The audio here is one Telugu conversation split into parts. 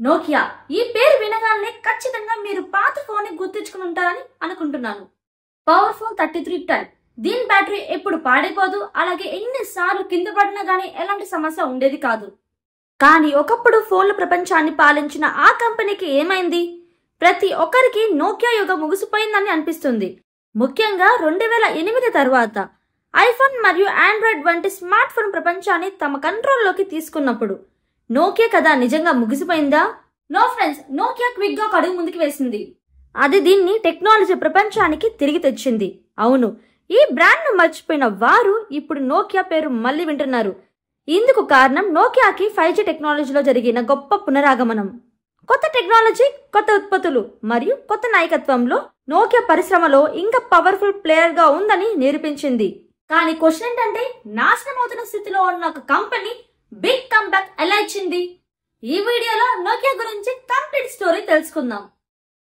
నోకియా ఈ పేరు వినగానే ఖచ్చితంగా మీరు పాత ఫోన్ ని గుర్తించుకుని ఉంటారని అనుకుంటున్నాను. పవర్ఫుల్ 3310. దీని బ్యాటరీ ఎప్పుడు పాడైపోదు, అలాగే ఎన్నిసార్లు కింద పడినా గానీ ఎలాంటి సమస్య ఉండేది కాదు. కానీ ఒకప్పుడు ఫోన్ల ప్రపంచాన్ని పాలించిన ఆ కంపెనీకి ఏమైంది? ప్రతి ఒక్కరికి నోకియా యుగం ముగిసిపోయిందని అనిపిస్తుంది. ముఖ్యంగా 2008 తర్వాత ఐఫోన్ మరియు ఆండ్రాయిడ్ వంటి స్మార్ట్ ఫోన్ ప్రపంచాన్ని తమ కంట్రోల్లోకి తీసుకున్నప్పుడు నోకియా కథ నిజంగా ముగిసిపోయిందా? నో ఫ్రెండ్స్, నోకియా క్విక్ గా అడుగు ముందుకు వేసింది. అది దీన్ని టెక్నాలజీ ప్రపంచానికి తిరిగి తెచ్చింది. అవును, ఈ బ్రాండ్ ను మర్చిపోయిన వారు ఇప్పుడు నోకియా పేరు మళ్ళీ వింటున్నారు. ఇందుకు కారణం నోకియాకి 5G టెక్నాలజీలో జరిగిన గొప్ప పునరాగమనం. కొత్త టెక్నాలజీ, కొత్త ఉత్పత్తులు మరియు కొత్త నాయకత్వంలో నోకియా పరిశ్రమలో ఇంకా పవర్ఫుల్ ప్లేయర్ గా ఉందని నిరూపించింది. కానీ క్వశ్చన్ ఏంటంటే, నాశనం అవుతున్న స్థితిలో ఉన్న ఒక కంపెనీ బిగ్ కంబ్యాక్ ఎలా ఇచ్చింది? ఈ వీడియోలో నోకియా గురించి కంప్లీట్ స్టోరీ తెలుసుకుందాం.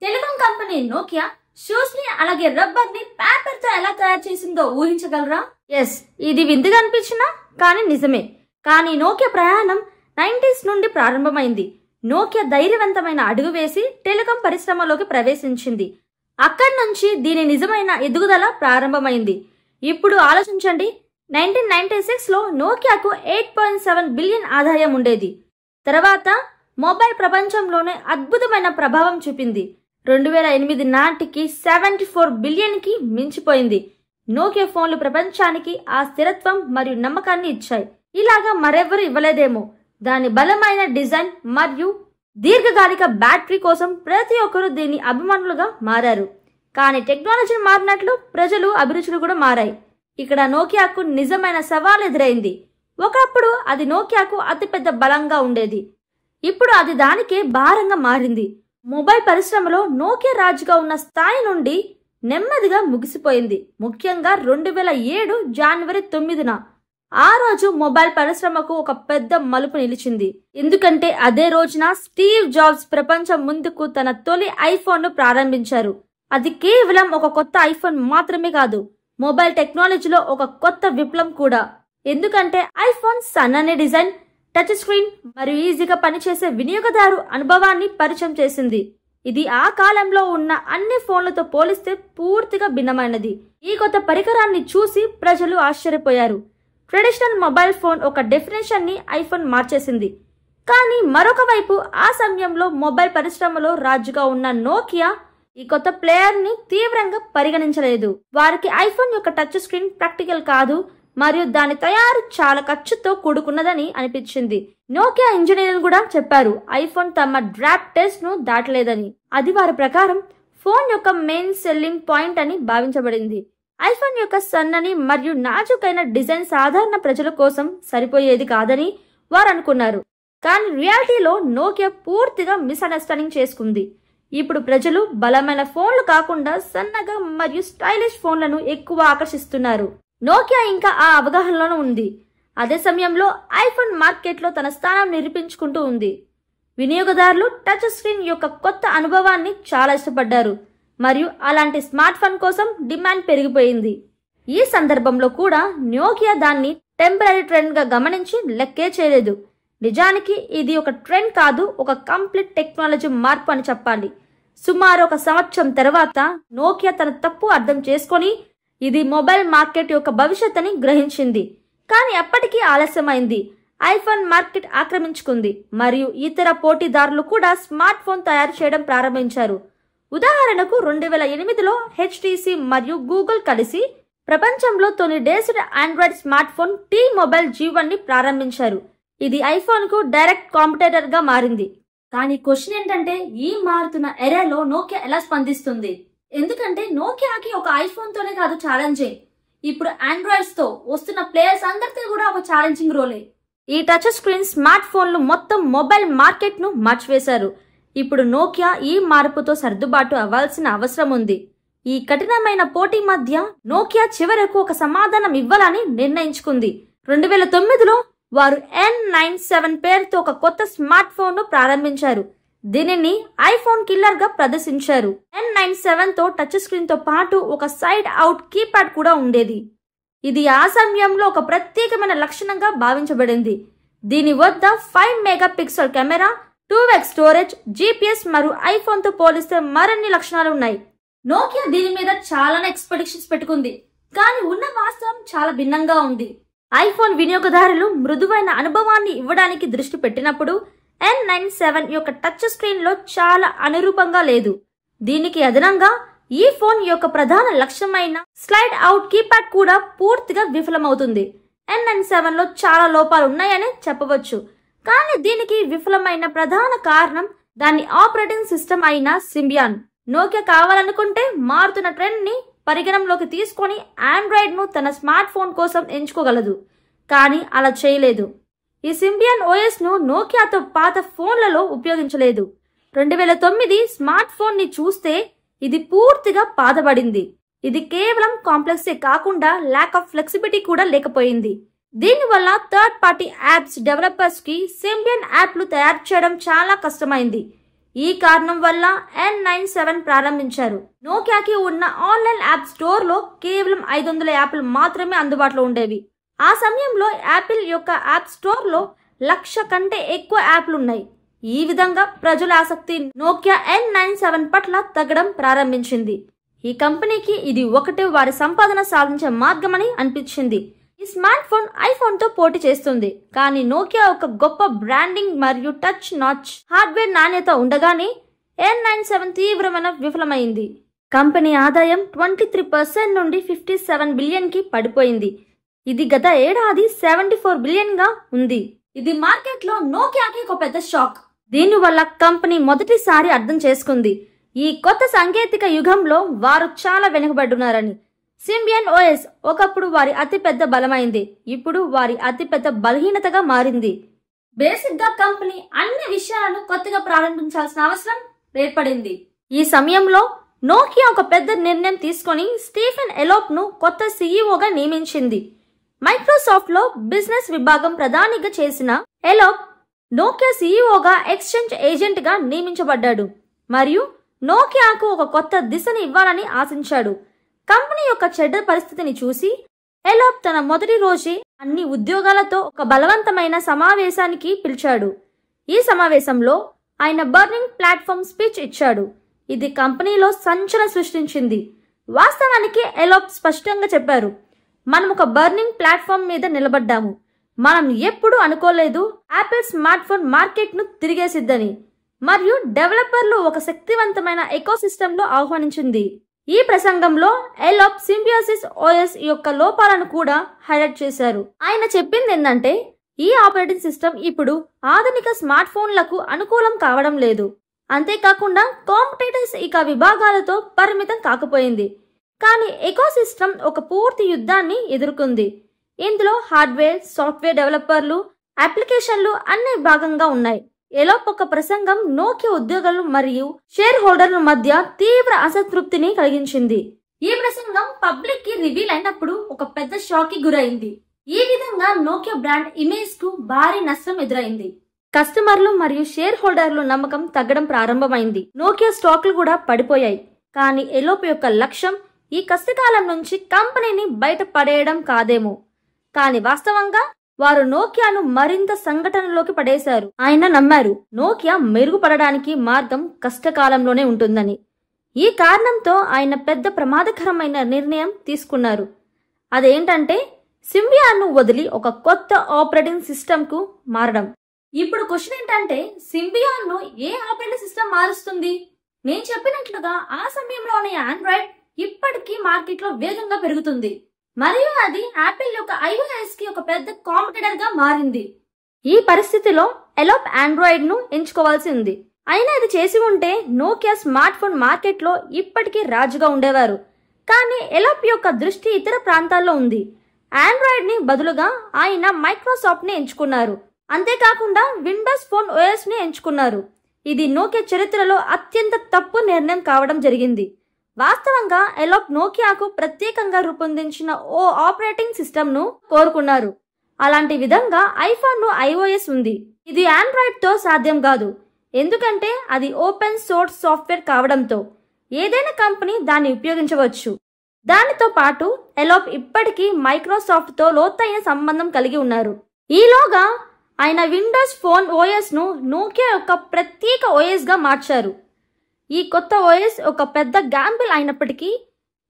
టెలికాం కంపెనీ నోకియా షూస్ ని అలాగే రబ్బర్ ని పేపర్ తో ఎలా తయారు చేసిందో ఊహించగలరా? ఎస్, ఇది వింతగా అనిపించినా కానీ నిజమే. కానీ నోకియా ప్రయాణం 90s నుండి ప్రారంభమైంది. నోకియా ధైర్యవంతమైన అడుగు వేసి టెలికాం పరిశ్రమలోకి ప్రవేశించింది. అక్కడి నుంచి దీని నిజమైన ఎదుగుదల ప్రారంభమైంది. ఇప్పుడు ఆలోచించండి, 1996లో నోకియాకు 8.7 బిలియన్ ఆదాయం ఉండేది. తర్వాత మొబైల్ ప్రపంచంలోనే అద్భుతమైన ప్రభావం చూపింది. 2008 నాటికి 74 బిలియన్ కి మించిపోయింది. నోకియా ఫోన్లు ప్రపంచానికి ఆ స్థిరత్వం మరియు నమ్మకాన్ని ఇచ్చాయి. ఇలాగా మరెవ్వరు ఇవ్వలేదేమో. దాని బలమైన డిజైన్ మరియు దీర్ఘకాలిక బ్యాటరీ కోసం ప్రతి ఒక్కరూ దీని అభిమానులుగా మారారు. కానీ టెక్నాలజీ మారినట్లు ప్రజలు అభిరుచులు కూడా మారాయి. ఇక్కడ నోకియాకు నిజమైన సవాల్ ఎదురైంది. ఒకప్పుడు అది నోకియాకు అతిపెద్ద బలంగా ఉండేది. ఇప్పుడు అది దానికే భారంగా మారింది. మొబైల్ పరిశ్రమలో నోకియా రాజుగా ఉన్న స్థాయి నుండి నెమ్మదిగా ముగిసిపోయింది. ముఖ్యంగా 2007 జనవరి 9న ఆ రోజు మొబైల్ పరిశ్రమకు ఒక పెద్ద మలుపు నిలిచింది. ఎందుకంటే అదే రోజున స్టీవ్ జాబ్స్ ప్రపంచం ముందుకు తన తొలి ఐఫోన్ ను ప్రారంభించారు. అది కేవలం ఒక కొత్త ఐఫోన్ మాత్రమే కాదు, మొబైల్ టెక్నాలజీలో ఒక కొత్త విప్లవం కూడా. ఎందుకంటే ఐఫోన్ సన్నని డిజైన్, టచ్ స్క్రీన్ మరియు ఈజీగా పనిచేసే వినియోగదారు అనుభవాన్ని పరిచయం చేసింది. ఇది ఆ కాలంలో ఉన్న అన్ని ఫోన్లతో పోలిస్తే పూర్తిగా భిన్నమైనది. ఈ కొత్త పరికరాన్ని చూసి ప్రజలు ఆశ్చర్యపోయారు. ట్రెడిషనల్ మొబైల్ ఫోన్ ఒక డెఫినేషన్ ని ఐఫోన్ మార్చేసింది. కానీ మరొక వైపు ఆ సమయంలో మొబైల్ పరిశ్రమలో రాజుగా ఉన్న నోకియా ఈ కొత్త ప్లేయర్ ని తీవ్రంగా పరిగణించలేదు. వారికి ఐఫోన్ యొక్క టచ్ స్క్రీన్ ప్రాక్టికల్ కాదు మరియు దాని తయారు చాలా ఖర్చుతో కూడుకున్నదని అనిపించింది. నోకియా ఇంజనీర్లు కూడా చెప్పారు ఐఫోన్ తమ డ్రాప్ టెస్ట్ ను దాటలేదని. అది వారి ప్రకారం ఫోన్ యొక్క మెయిన్ సెల్లింగ్ పాయింట్ అని భావించబడింది. ఐఫోన్ యొక్క సన్నని మరియు నాజుకైన డిజైన్ సాధారణ ప్రజల కోసం సరిపోయేది కాదని వారు అనుకున్నారు. కానీ రియాలిటీలో నోకియా పూర్తిగా మిస్అండర్స్టాండింగ్ చేసుకుంది. ఇప్పుడు ప్రజలు బలమైన ఫోన్లు కాకుండా సన్నగా మరియు స్టైలిష్ ఫోన్లను ఎక్కువ ఆకర్షిస్తున్నారు. నోకియా ఇంకా ఆ అవగాహనలోనే ఉంది. అదే సమయంలో ఐఫోన్ మార్కెట్లో తన స్థానం నిరూపించుకుంటూ ఉంది. వినియోగదారులు టచ్ స్క్రీన్ యొక్క కొత్త అనుభవాన్ని చాలా ఇష్టపడ్డారు మరియు అలాంటి స్మార్ట్ ఫోన్ కోసం డిమాండ్ పెరిగిపోయింది. ఈ సందర్భంలో కూడా నోకియా దాన్ని టెంపరీ ట్రెండ్ గా గమనించి లెక్కే చేయలేదు. నిజానికి ఇది ఒక ట్రెండ్ కాదు, ఒక కంప్లీట్ టెక్నాలజీ మార్పు అని చెప్పాలి. సుమారు ఒక సంవత్సరం తర్వాత నోకియా తన తప్పు అర్థం చేసుకొని ఇది మొబైల్ మార్కెట్ యొక్క భవిష్యత్తుని గ్రహించింది. కానీ అప్పటికీ ఆలస్యమైంది. ఐఫోన్ మార్కెట్ ఆక్రమించుకుంది మరియు ఇతర పోటీదారులు కూడా స్మార్ట్ ఫోన్ తయారు చేయడం ప్రారంభించారు. ఉదాహరణకు 2008లో HTC మరియు గూగుల్ కలిసి ప్రపంచంలో తొలి డేస్డ్ Android smart phone T-Mobile G1 ని ప్రారంభించారు. ఇది ఐఫోన్ కు డైరెక్ట్ కాంపిటేటర్ గా మారింది. కానీ క్వశ్చన్ ఏంటంటే, ఈ మారుతున్న ఎరాలో నోకియా ఎలా స్పందిస్తుంది? ఎందుకంటే నోకియాకి ఒక ఐఫోన్ తోనే కాదు ఛాలెంజింగ్, ఇప్పుడు ఆండ్రాయిడ్స్ తో వస్తున్న ప్లేయర్స్ అందరికీ కూడా ఒక ఛాలెంజింగ్ రోలే. ఈ టచ్ స్క్రీన్ స్మార్ట్ ఫోన్లు మొత్తం మొబైల్ మార్కెట్ ను మార్చివేశారు. ఇప్పుడు నోకియా ఈ మార్పుతో సర్దుబాటు అవ్వాల్సిన అవసరం ఉంది. ఈ కఠినమైన పోటీ మధ్య నోకియా చివరకు ఒక సమాధానం ఇవ్వాలని నిర్ణయించుకుంది. 2009లో వారు N97 పేరుతో ఒక కొత్త స్మార్ట్ ఫోన్ ను ప్రారంభించారు. దీనిని ఐఫోన్ కిల్లర్ గా ప్రదర్శించారు. N97 తో టచ్ స్క్రీన్ తో పాటు ఒక సైడ్ అవుట్ కీప్యాడ్ కూడా ఉండేది. ఇది ఆ సమయంలో ఒక ప్రత్యేకమైన లక్షణంగా భావించబడింది. దీని వద్ద 5 megapixel camera 2x storage, GPS మరియు ఐఫోన్ తో పోలిస్తే మరిన్ని లక్షణాలు ఉన్నాయి. నోకియా దీని మీద చాలానే ఎక్స్పెక్టేషన్స్ పెట్టుకుంది, కానీ ఉన్న వాస్తవం చాలా భిన్నంగా ఉంది. ఐఫోన్ వినియోగదారులు మృదువైన అనుభవాన్ని ఇవ్వడానికి దృష్టి పెట్టినప్పుడు N97 యొక్క టచ్ స్క్రీన్ లో చాలా అనురూపంగా లేదు. దీనికి అదనంగా ఈ ఫోన్ యొక్క ప్రధాన లక్ష్యమైన స్లైడ్ అవుట్ కీప్యాడ్ కూడా పూర్తిగా విఫలమవుతుంది. N97 లో చాలా లోపాలు ఉన్నాయని చెప్పవచ్చు, కానీ దీనికి విఫలమైన ప్రధాన కారణం దాని ఆపరేటింగ్ సిస్టమ్ అయిన Symbian. నోకియా కావాలనుకుంటే మారుతున్న ట్రెండ్ ని పరిగణంలోకి తీసుకొని ఆండ్రాయిడ్ ను తన స్మార్ట్ ఫోన్ కోసం ఎంచుకోగలదు, కానీ అలా చేయలేదు. ఈ Symbian OS ను నోకియాతో పాత ఫోన్లలో ఉపయోగించలేదు. 2009 స్మార్ట్ ఫోన్ ని చూస్తే ఇది పూర్తిగా పాతబడింది. ఇది కేవలం కాంప్లెక్సే కాకుండా ల్యాక్ ఆఫ్ ఫ్లెక్సిబిలిటీ కూడా లేకపోయింది. దీనివల్ల థర్డ్ పార్టీ యాప్స్ డెవలపర్స్ కి Symbian యాప్లు తయారు చేయడం చాలా కష్టమైంది. ఈ కారణం వల్ల N97 ప్రారంభించారు. నోకియాకి ఉన్న ఆన్లైన్ యాప్ స్టోర్ లో కేవలం 500 యాప్లు మాత్రమే అందుబాటులో ఉండేవి. ఆ సమయంలో యాపిల్ యొక్క యాప్ స్టోర్ లో 1,00,000 కంటే ఎక్కువ యాప్లు ఉన్నాయి. ఈ విధంగా ప్రజల ఆసక్తి నోకియా N97 పట్ల తగ్గడం ప్రారంభించింది. ఈ కంపెనీకి ఇది ఒకటే వారి సంపాదన సాధించే మార్గమని అనిపించింది. ఈ స్మార్ట్ ఫోన్ ఐఫోన్ తో పోటీ చేస్తుంది, కానీ నోకియా ఒక గొప్ప బ్రాండింగ్ మరియు టచ్ నాచ్ హార్డ్వేర్ నాణ్యత ఉండగానే N97 తీవ్రమైన విఫలమైంది. కంపెనీ ఆదాయం 23% నుండి 57 బిలియన్ కి పడిపోయింది. ఇది గత ఏడాది 74 బిలియన్ గా ఉంది. ఇది మార్కెట్ లో నోకియాకి ఒక పెద్ద షాక్. దీనివల్ల కంపెనీ మొదటిసారి అర్థం చేసుకుంది ఈ కొత్త సాంకేతిక యుగంలో వారు చాలా వెనుకబడున్నారని. Symbian OS ఒకప్పుడు వారి అతిపెద్ద బలమైంది, ఇప్పుడు వారి అతిపెద్ద బలహీనతగా మారింది. బేసిక్ గా కంపెనీ అన్ని విషయాలను కొత్తగా ప్రారంభించాల్సిన అవసరం ఏర్పడింది. ఈ సమయంలో నోకియా ఒక పెద్ద నిర్ణయం తీసుకొని స్టీఫెన్ ఎలోప్ ను కొత్త సీఈఓగా నియమించింది. మైక్రోసాఫ్ట్ లో బిజినెస్ విభాగం ప్రధానిగా చేసిన ఎలోప్ నోకియా సీఈఓగా ఎక్స్చేంజ్ ఏజెంట్ గా నియమించబడ్డాడు మరియు నోకియాకు ఒక కొత్త దిశని ఇవ్వాలని ఆశించాడు. కంపెనీ యొక్క చెడ్డ పరిస్థితిని చూసి ఎలోప్ తన మొదటి రోజే అన్ని ఉద్యోగాలతో ఒక బలవంతమైన సమావేశానికి పిలిచాడు. ఈ సమావేశంలో ఆయన బర్నింగ్ ప్లాట్ఫామ్ స్పీచ్ ఇచ్చాడు. ఇది కంపెనీలో సంచలనం సృష్టించింది. వాస్తవానికి ఎలోప్ స్పష్టంగా చెప్పారు, మనం ఒక బర్నింగ్ ప్లాట్ఫామ్ మీద నిలబడ్డాము. మనం ఎప్పుడు అనుకోలేదు యాపిల్ స్మార్ట్ ఫోన్ మార్కెట్ ను తిరిగేసిద్దని మరియు డెవలపర్లు ఒక శక్తివంతమైన ఎకోసిస్టమ్ లో ఆహ్వానించింది. ఈ ప్రసంగంలో ఎలోప్ సింబియోసిస్ OS యొక్క లోపాలను కూడా హైలైట్ చేశారు. ఆయన చెప్పింది ఏంటంటే ఈ ఆపరేటింగ్ సిస్టమ్ ఇప్పుడు ఆధునిక స్మార్ట్ ఫోన్లకు అనుకూలం కావడం లేదు. అంతేకాకుండా కాంపిటేటర్స్ ఇక విభాగాలతో పరిమితం కాకపోయింది, కానీ ఎకోసిస్టమ్ ఒక పూర్తి యుద్ధాన్ని ఎదుర్కొంది. ఇందులో హార్డ్వేర్, సాఫ్ట్వేర్ డెవలపర్లు, అప్లికేషన్లు అన్ని భాగంగా ఉన్నాయి. ఎలోప్ ఒక ప్రసంగం నోకియా ఉద్యోగులు మరియు షేర్ హోల్డర్ల మధ్య తీవ్ర అసంతృప్తిని కలిగించింది. ఈ ప్రసంగం పబ్లిక్ కి రివీల్ అయినప్పుడు ఒక పెద్ద షాక్ కి గురైంది. ఈ విధంగా నోకియా బ్రాండ్ ఇమేజ్ కు భారీ నష్టం ఎదురైంది. కస్టమర్లు మరియు షేర్ హోల్డర్లు నమ్మకం తగ్గడం ప్రారంభమైంది. నోకియా స్టాక్లు కూడా పడిపోయాయి. కానీ ఎలోప్ యొక్క లక్ష్యం ఈ కష్టకాలం నుంచి కంపెనీని బయట పడేయడం కాదేమో, కానీ వాస్తవంగా వారు నోకియాను మరింత సంఘటనలోకి పడేశారు. ఆయన నమ్మారు నోకియా మెరుగుపడడానికి మార్గం కష్టకాలంలోనే ఉంటుందని. ఈ కారణంతో ఆయన పెద్ద ప్రమాదకరమైన నిర్ణయం తీసుకున్నారు. అదేంటంటే Symbian ను వదిలి ఒక కొత్త ఆపరేటింగ్ సిస్టమ్ కు మారడం. ఇప్పుడు క్వశ్చన్ ఏంటంటే Symbian ను ఏ ఆపరేటింగ్ సిస్టమ్ మారుస్తుంది? నేను చెప్పినట్లుగా ఆ సమయంలోనే ఆండ్రాయిడ్ ఇప్పటికీ మార్కెట్ లో వేగంగా పెరుగుతుంది మరియు అది యాపిల్ యొక్క iOS కి ఒక పెద్ద కాంపిటీటర్ గా మారింది. ఈ పరిస్థితిలో ఎలోప్ ఆండ్రాయిడ్ ను ఎంచుకోవాల్సి ఉంది. అయినా ఇది చేసి ఉంటే నోకియా స్మార్ట్ ఫోన్ మార్కెట్ లో ఇప్పటికీ రాజుగా ఉండేవారు. కానీ ఎలోప్ యొక్క దృష్టి ఇతర ప్రాంతాల్లో ఉంది. ఆండ్రాయిడ్ ని బదులుగా ఆయన మైక్రోసాఫ్ట్ ని ఎంచుకున్నారు. అంతేకాకుండా విండోస్ ఫోన్ OS ని ఎంచుకున్నారు. ఇది నోకియా చరిత్రలో అత్యంత తప్పు నిర్ణయం కావడం జరిగింది. వాస్తవంగా ఎలోప్ నోకియాకు ప్రత్యేకంగా రూపొందించిన ఓ ఆపరేటింగ్ సిస్టమ్ ను కోరుకున్నారు. అలాంటి విధంగా ఐఫోన్ ను iOS ఉంది. ఇది ఆండ్రాయిడ్ తో సాధ్యం కాదు, ఎందుకంటే అది ఓపెన్ సోర్స్ సాఫ్ట్వేర్ కావడంతో ఏదైనా కంపెనీ దాన్ని ఉపయోగించవచ్చు. దానితో పాటు ఎలోప్ ఇప్పటికీ మైక్రోసాఫ్ట్ తో లోతైన సంబంధం కలిగి ఉన్నారు. ఈలోగా ఆయన విండోస్ ఫోన్ ఓఎస్ ను నోకియా యొక్క ప్రత్యేక ఓఎస్ గా మార్చారు. ఈ కొత్త ఓఎస్ ఒక పెద్ద గ్యాంబుల్ అయినప్పటికీ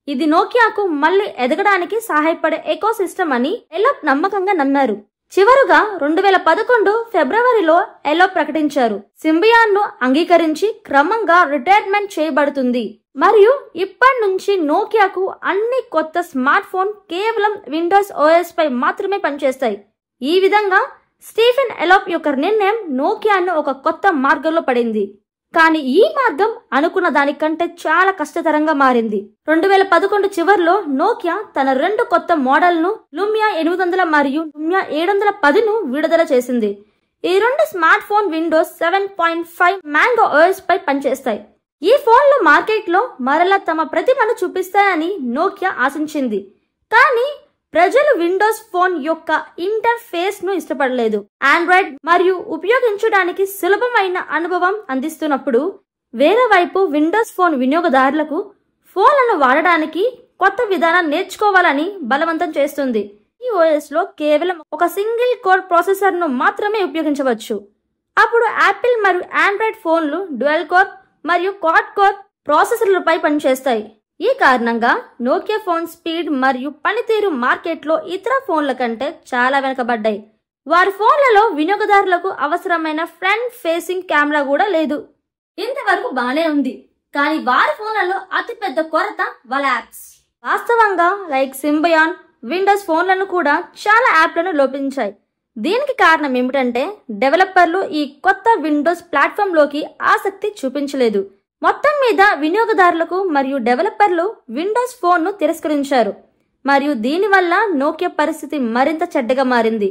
ఇది నోకియాకు మళ్ళీ ఎదగడానికి సహాయపడే ఎకో సిస్టమ్ అని ఎలోప్ నమ్మకంగా నమ్మారు. చివరుగా 2011 ఫిబ్రవరిలో ఎలోప్ ప్రకటించారు, సింబియాన్ ను అంగీకరించి క్రమంగా రిటైర్మెంట్ చేయబడుతుంది మరియు ఇప్పటి నుంచి నోకియాకు అన్ని కొత్త స్మార్ట్ ఫోన్ కేవలం విండోస్ ఓఎస్ పై మాత్రమే పనిచేస్తాయి. ఈ విధంగా స్టీఫెన్ ఎలోప్ యొక్క నిర్ణయం నోకియాను ఒక కొత్త మార్గంలో పడింది. కానీ ఈ మార్గం అనుకున్న దానికంటే చాలా కష్టతరంగా మారింది. 2011 చివరిలో నోకియా తన 2 కొత్త మోడల్ను లూమియా 800 మరియు లూమియా 710ను విడుదల చేసింది. ఈ 2 smart phone Windows 7.5 mango OS పై పనిచేస్తాయి. ఈ ఫోన్లు మార్కెట్లో మరలా తమ ప్రతిభను చూపిస్తాయని నోకియా ఆశించింది. కానీ ప్రజలు విండోస్ ఫోన్ యొక్క ఇంటర్ఫేస్ ను ఇష్టపడలేదు. ఆండ్రాయిడ్ మరియు ఉపయోగించడానికి సులభమైన అనుభవం అందిస్తున్నప్పుడు వేరే వైపు విండోస్ ఫోన్ వినియోగదారులకు ఫోన్లను వాడడానికి కొత్త విధానం నేర్చుకోవాలని బలవంతం చేస్తుంది. ఈ ఓఎస్ లో కేవలం ఒక సింగిల్ కోర్ ప్రాసెసర్ ను మాత్రమే ఉపయోగించవచ్చు. అప్పుడు యాపిల్ మరియు ఆండ్రాయిడ్ ఫోన్లు డ్యూయల్ కోర్ మరియు క్వాడ్ కోర్ ప్రాసెసర్లపై పనిచేస్తాయి. ఈ కారణంగా నోకియా ఫోన్ స్పీడ్ మరియు పనితీరు మార్కెట్లో ఇతర ఫోన్ల కంటే చాలా వెనుకబడ్డాయి. వారి ఫోన్లలో వినియోగదారులకు అవసరమైన ఫ్రంట్ ఫేసింగ్ కెమెరా కూడా లేదు. ఇంతవరకు బానే ఉంది, కానీ వారి ఫోన్లలో అతిపెద్ద కొరత వాళ్ళ యాప్స్. వాస్తవంగా లైక్ సింబియాన్ విండోస్ ఫోన్లను కూడా చాలా యాప్లను లోపించాయి. దీనికి కారణం ఏమిటంటే డెవలపర్లు ఈ కొత్త విండోస్ ప్లాట్ఫామ్ లోకి ఆసక్తి చూపించలేదు. మొత్తం మీద వినియోగదారులకు మరియు డెవలపర్లు విండోస్ ఫోన్ ను తిరస్కరించారు మరియు దీనివల్ల నోకియా పరిస్థితి మరింత చెడ్డగా మారింది.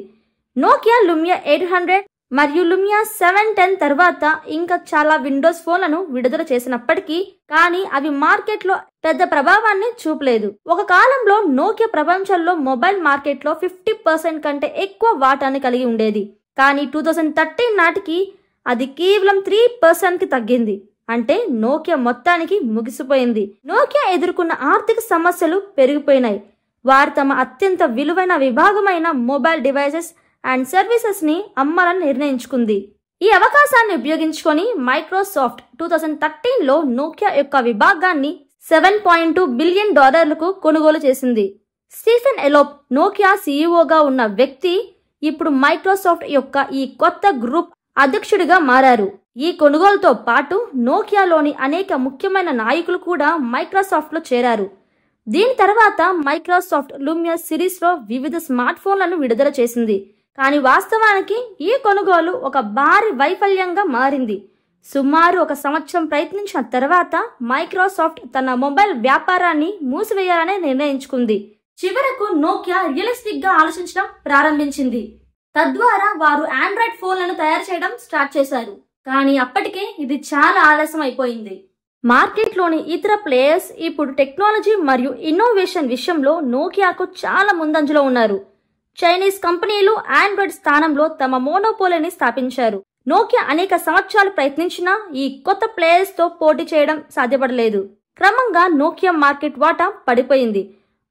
నోకియా లూమియా 800 మరియు లూమియా 710 తర్వాత ఇంకా చాలా విండోస్ ఫోన్లను విడుదల చేసినప్పటికీ కానీ అవి మార్కెట్లో పెద్ద ప్రభావాన్ని చూపలేదు. ఒక కాలంలో నోకియా ప్రపంచంలో మొబైల్ మార్కెట్లో 50% కంటే ఎక్కువ వాటాన్ని కలిగి ఉండేది. కానీ 2013 నాటికి అది కేవలం 3% కి తగ్గింది. అంటే నోకియా మొత్తానికి ముగిసిపోయింది. నోకియా ఎదుర్కొన్న ఆర్థిక సమస్యలు పెరిగిపోయినాయి. వారు తమ అత్యంత విలువైన విభాగమైన మొబైల్ డివైసెస్ అండ్ సర్వీసెస్ ని అమ్మాలని నిర్ణయించుకుంది. ఈ అవకాశాన్ని ఉపయోగించుకొని మైక్రోసాఫ్ట్ 2013లో నోకియా యొక్క విభాగాన్ని $7.2 బిలియన్ కొనుగోలు చేసింది. స్టీఫెన్ ఎలోప్ నోకియా సీఈఓగా ఉన్న వ్యక్తి ఇప్పుడు మైక్రోసాఫ్ట్ యొక్క ఈ కొత్త గ్రూప్ అధ్యక్షుడిగా మారారు. ఈ కొనుగోలుతో పాటు నోకియాలోని అనేక ముఖ్యమైన నాయకులు కూడా మైక్రోసాఫ్ట్ లో చేరారు. దీని తర్వాత మైక్రోసాఫ్ట్ లూమియా సిరీస్ లో వివిధ స్మార్ట్ ఫోన్లను విడుదల చేసింది. కానీ వాస్తవానికి ఈ కొనుగోలు ఒక భారీ వైఫల్యంగా మారింది. సుమారు 1 సంవత్సరం ప్రయత్నించిన తర్వాత మైక్రోసాఫ్ట్ తన మొబైల్ వ్యాపారాన్ని మూసివేయాలని నిర్ణయించుకుంది. చివరకు నోకియా రియలిస్టిక్ గా ఆలోచించడం ప్రారంభించింది. తద్వారా వారు ఆండ్రాయిడ్ ఫోన్లను తయారు చేయడం స్టార్ట్ చేశారు. కానీ అప్పటికే ఇది చాలా ఆలస్యం అయిపోయింది. మార్కెట్లోని ఇతర ప్లేయర్స్ ఇప్పుడు టెక్నాలజీ మరియు ఇన్నోవేషన్ విషయంలో నోకియాకు చాలా ముందంజలో ఉన్నారు. చైనీస్ కంపెనీలు ఆండ్రాయిడ్ స్థానంలో తమ మోనోపోలీని స్థాపించారు. నోకియా అనేక సంవత్సరాలు ప్రయత్నించినా ఈ కొత్త ప్లేయర్స్ తో పోటీ చేయడం సాధ్యపడలేదు. క్రమంగా నోకియా మార్కెట్ వాటా పడిపోయింది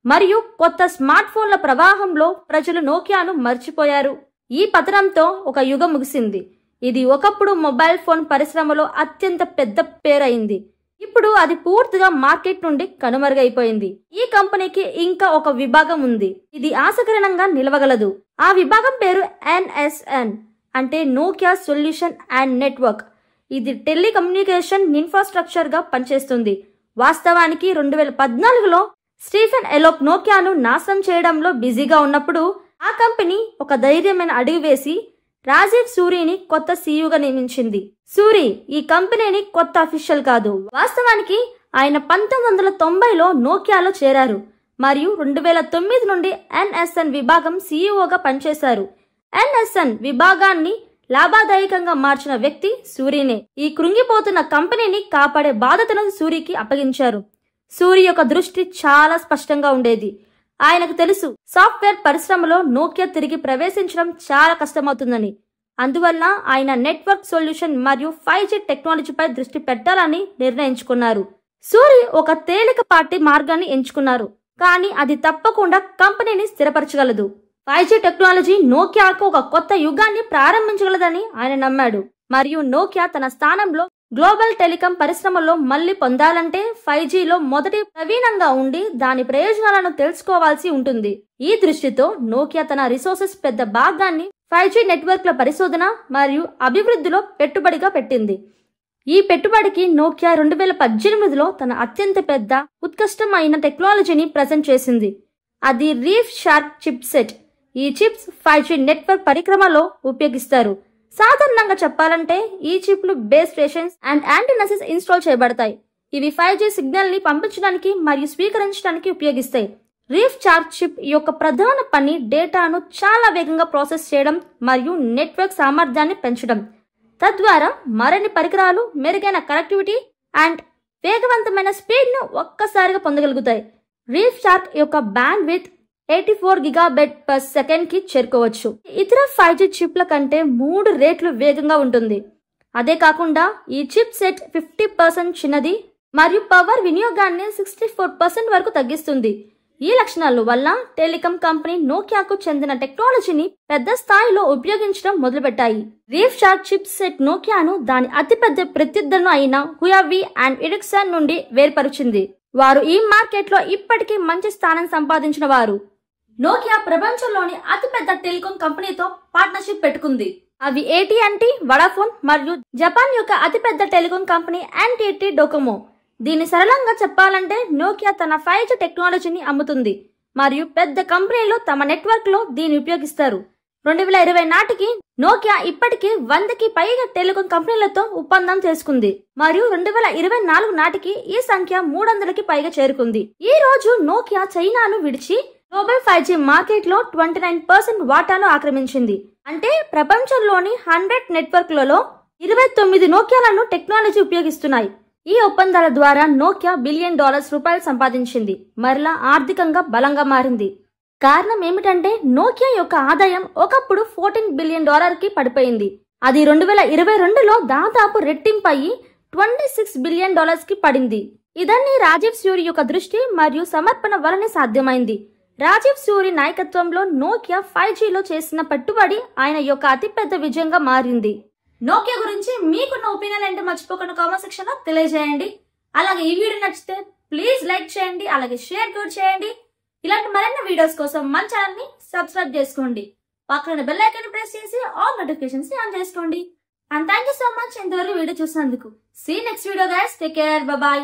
మరియు కొత్త స్మార్ట్ ఫోన్ల ప్రవాహంలో ప్రజలు నోకియాను మర్చిపోయారు. ఈ పతనంతో ఒక యుగం ముగిసింది. ఇది ఒకప్పుడు మొబైల్ ఫోన్ పరిశ్రమలో అత్యంత పెద్ద పేరైంది. ఇప్పుడు అది పూర్తిగా మార్కెట్ నుండి కనుమరుగైపోయింది. ఈ కంపెనీకి ఇంకా ఒక విభాగం ఉంది. ఇది ఆసకరణంగా నిలవగలదు. ఆ విభాగం పేరు NSN, అంటే నోకియా సొల్యూషన్ అండ్ నెట్వర్క్. ఇది టెలికమ్యూనికేషన్ ఇన్ఫ్రాస్ట్రక్చర్ గా పనిచేస్తుంది. వాస్తవానికి 2014లో స్టీఫెన్ ఎలోప్ నోకియాను నాశనం చేయడంలో బిజీగా ఉన్నప్పుడు ఆ కంపెనీ ఒక ధైర్యమైన అడుగు వేసి రాజీవ్ సూరిని కొత్త సీఈఓగా నియమించింది. సూరి ఈ కంపెనీని కొత్త అఫీషియల్ కాదు. వాస్తవానికి ఆయన 1990లో నోకియాలో చేరారు మరియు 2009 నుండి NSN విభాగం సీఈఓగా పనిచేశారు. NSN విభాగాన్ని లాభదాయకంగా మార్చిన వ్యక్తి సూరినే. ఈ కృంగిపోతున్న కంపెనీని కాపాడే బాధ్యతను సూరికి అప్పగించారు. సూరి యొక్క దృష్టి చాలా స్పష్టంగా ఉండేది. ఆయనకు తెలుసు సాఫ్ట్వేర్ పరిశ్రమలో నోకియా తిరిగి ప్రవేశించడం చాలా కష్టమవుతుందని. అందువల్ల ఆయన నెట్వర్క్ సొల్యూషన్ మరియు 5G టెక్నాలజీపై దృష్టి పెట్టాలని నిర్ణయించుకున్నారు. సూరి ఒక తేలికపాటి మార్గాన్ని ఎంచుకున్నారు, కానీ అది తప్పకుండా కంపెనీని స్థిరపరచగలదు. 5G టెక్నాలజీ నోకియాకు ఒక కొత్త యుగాన్ని ప్రారంభించగలదని ఆయన నమ్మాడు. మరియు నోకియా తన స్థానంలో గ్లోబల్ టెలికాం పరిశ్రమలో మళ్లీ పొందాలంటే 5Gలో మొదటి ప్రవీణంగా ఉండి దాని ప్రయోజనాలను తెలుసుకోవాల్సి ఉంటుంది. ఈ దృష్టితో నోకియా తన రిసోర్సెస్ పెద్ద భాగాన్ని 5G నెట్వర్క్ల పరిశోధన మరియు అభివృద్ధిలో పెట్టుబడిగా పెట్టింది. ఈ పెట్టుబడికి నోకియా 2018లో తన అత్యంత పెద్ద ఉత్కృష్టమైన టెక్నాలజీని ప్రజెంట్ చేసింది. అది రీఫ్ షార్క్ చిప్ సెట్. ఈ చిప్స్ 5G నెట్వర్క్ పరిక్రమలో ఉపయోగిస్తారు. సాధారణంగా చెప్పాలంటే ఈ చిప్లు base stations and antennas install చేయబడతాయి. ఇవి 5G సిగ్నల్ ని పంపించడానికి మరియు స్వీకరించడానికి ఉపయోగిస్తాయి. రీఫ్ షార్క్ చిప్ యొక్క ప్రధాన పని డేటాను చాలా వేగంగా ప్రాసెస్ చేయడం మరియు నెట్వర్క్ సామర్థ్యాన్ని పెంచడం. తద్వారా మరిన్ని పరికరాలు మెరుగైన కనెక్టివిటీ అండ్ వేగవంతమైన స్పీడ్ ను ఒక్కసారిగా పొందగలుగుతాయి. రీఫ్ షార్క్ యొక్క బ్యాండ్ విత్ 84 GB/s కి చేరుకోవచ్చు. ఇతర 5G చిప్ల కంటే 3 రెట్లు వేగంగా ఉంటుంది. అదే కాకుండా ఈ చిప్ సెట్ 50% చిన్నది మరియు పవర్ వినియోగాన్ని 64% వరకు తగ్గిస్తుంది. ఈ లక్షణాల వల్ల టెలికాం కంపెనీ నోకియాకు చెందిన టెక్నాలజీని పెద్ద స్థాయిలో ఉపయోగించడం మొదలుపెట్టాయి. రీఫ్ షార్క్ చిప్ సెట్ నోకియాను దాని అతిపెద్ద ప్రత్యర్థులను అయిన హుయావీ అండ్ ఎరిక్సన్ నుండి వేర్పరిచింది. వారు ఈ మార్కెట్లో ఇప్పటికీ మంచి స్థానం సంపాదించిన వారు. నోకియా ప్రపంచంలోని అతిపెద్ద టెలికాం కంపెనీతో పార్ట్నర్షిప్ పెట్టుకుంది. అవి AT&T, వడాఫోన్ మరియు జపాన్ యొక్క అతిపెద్ద టెలికాం కంపెనీ NTT డొకోమో. దీన్ని సరళంగా చెప్పాలంటే నోకియా తన 5G టెక్నాలజీని అమ్ముతుంది మరియు పెద్ద కంపెనీలు తమ నెట్వర్క్ లో దీన్ని ఉపయోగిస్తారు. 2020 నాటికి నోకియా ఇప్పటికీ 100కి పైగా టెలికాం కంపెనీలతో ఒప్పందం చేసుకుంది మరియు 2024 నాటికి ఈ సంఖ్య 300కి పైగా చేరుకుంది. ఈ రోజు నోకియా చైనాను విడిచి గ్లోబల్ 5G మార్కెట్ లో 29% వాటాను ఆక్రమించింది. అంటే ప్రపంచంలోని 100 నెట్వర్క్లలో 29 నోకియాలను టెక్నాలజీ ఉపయోగిస్తున్నాయి. ఈ ఒప్పందాల ద్వారా నోకియా $1 బిలియన్ రూపాయలు సంపాదించింది. మరలా ఆర్థికంగా బలంగా మారింది. కారణం ఏమిటంటే నోకియా యొక్క ఆదాయం ఒకప్పుడు $14 బిలియన్ కి పడిపోయింది. అది 2022లో దాదాపు రెట్టింపు అయ్యి $26 బిలియన్ కి పడింది. ఇదన్నీ రాజీవ్ సూరి యొక్క దృష్టి మరియు సమర్పణ వలనే సాధ్యమైంది. రాజీవ్ సూరి నాయకత్వంలో నోకియా 5Gలో చేసిన పెట్టుబడి ఆయన యొక్క అతిపెద్ద విజయంగా మారింది. నోకియా గురించి మీకున్న ఒపీనియన్ ఏంటో మర్చిపోకుండా కామెంట్ సెక్షన్ లో తెలియజేయండి. అలాగే ఈ వీడియో నచ్చితే ప్లీజ్ లైక్ చేయండి, అలాగే షేర్ కూడా చేయండి. ఇలాంటి మరిన్ని వీడియోస్ కోసం మన ఛానల్ ని సబ్స్క్రైబ్ చేసుకోండి. పక్కన బెల్ ఐకాన్ ప్రెస్ చేసి ఆల్ నోటిఫికేషన్స్ ని ఆన్ చేసుకోండి. And thank you so much ఇంతవరకు వీడియో చూసినందుకు. See next video guys. Take care. Bye by.